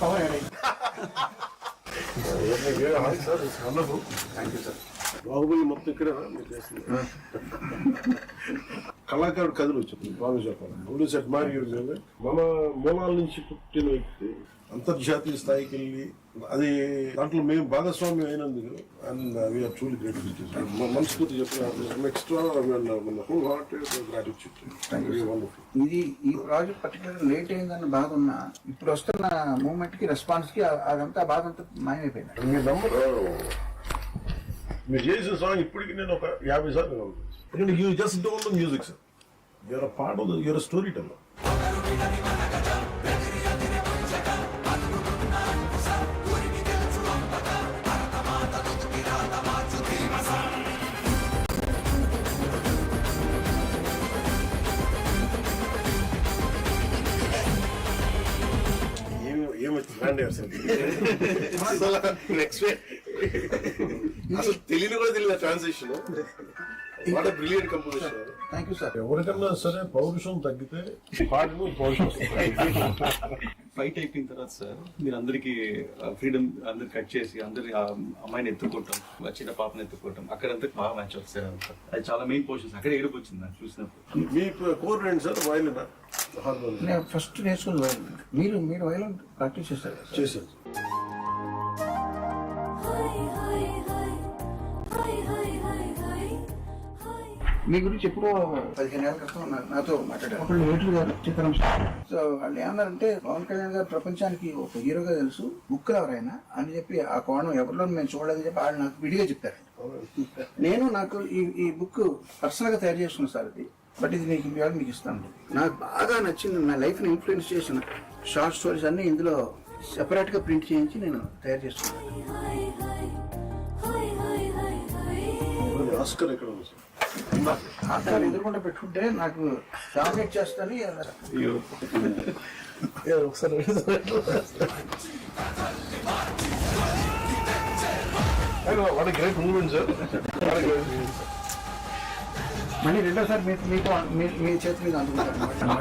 Power add అయింది. Thank you sir. Baahubali మొత్తం ఇక్కడ కళాకారుడు కథలు వచ్చింది. బాగా చెప్పాలి ఆల్వేస్ అడ్మైర్ యువర్. మన మూలాల నుంచి పుట్టిన వ్యక్తి అంతర్జాతీయ స్థాయికి వెళ్ళి అది దాంట్లో మేము భాగస్వామ్యం అయినందుకు అండ్ వీఆర్ ట్రూలీ గ్రేట్ఫుల్. మనస్ఫూర్తి చెప్పిన ఎక్స్ట్రా హోల్ హార్టెడ్ గ్రాటిట్యూడ్. ఇది ఈ ప్రాజెక్ట్ పర్టికులర్ లేట్ అయిందన్న బాధ ఉన్నా ఇప్పుడు వస్తున్న మూమెంట్ కి రెస్పాన్స్ కి అదంతా బాధ అంతా మాయమైపోయింది. మీ నంబర్ మీరు చేసిన సాంగ్ ఇప్పటికి నేను ఒక 50 సార్లు కలుగుతాను. ఎందుకంటే you just don't know music sir, you're part of your storyteller. అసలు తెలియని కూడా తెలియదు transaction. What brilliant composition. Thank you sir. ఎవరికన్నా సరే పౌరుషం తగ్గితే పాటలు పౌరుషం ఫైట్ అయిపోయిన తర్వాత సార్ మీరు అందరికి ఫ్రీడమ్ అందరు కట్ చేసి అందరి అమ్మాయిని ఎత్తుకోవటం, చిన్న పాపని ఎత్తుకోవటం అక్కడంతా బాగా మ్యాచ్ అవుతుంది సార్. అది చాలా మెయిన్ పోర్షన్స్ అక్కడ ఏడుపు వచ్చింది నాకు చూసినప్పుడు. మీ కోర్ ఏంటి సార్? వైలిన్ నేను ఫస్ట్ నేర్చుకుని వైలిన్. మీరు వైలిన్ ప్రాక్టీస్ చేస్తారు? చేశాను. మీ గురించి ఎప్పుడో 15 ఏళ్ల క్రితం నాతో మాట్లాడారు అప్పుడు ఏట్లు గారు చిత్రం. సో వాళ్ళు ఏమన్నారంటే పవన్ కళ్యాణ్ గారు ప్రపంచానికి ఒక హీరోగా తెలుసు, బుక్ ఎవరైనా అని చెప్పి ఆ కోణం ఎవరిలో మేము చూడలేదని చెప్పి వాళ్ళు నాకు విడిగా చెప్పారు. నేను నాకు ఈ బుక్ పర్సనల్ గా తయారు చేసుకున్నాను సార్. ఇది బట్ ఇది మీకు ఇస్తాను. నాకు బాగా నచ్చింది, నా లైఫ్ ని ఇన్ఫ్లుయెన్స్ చేసిన షార్ట్ స్టోరీస్ అన్ని ఇందులో సెపరేట్ గా ప్రింట్ చేయించి నేను తయారు చేసుకున్నాను. ఆస్కర్ ఎక్కడ ఉంది సార్? ఆస్కార్ ఎదురుకుండా పెట్టుకుంటే నాకు డామినేట్ చేస్తాను. ఒకసారి what a great moment sir. మళ్ళీ రెండోసారి మీ చేతి మీద అందుకుంటాను.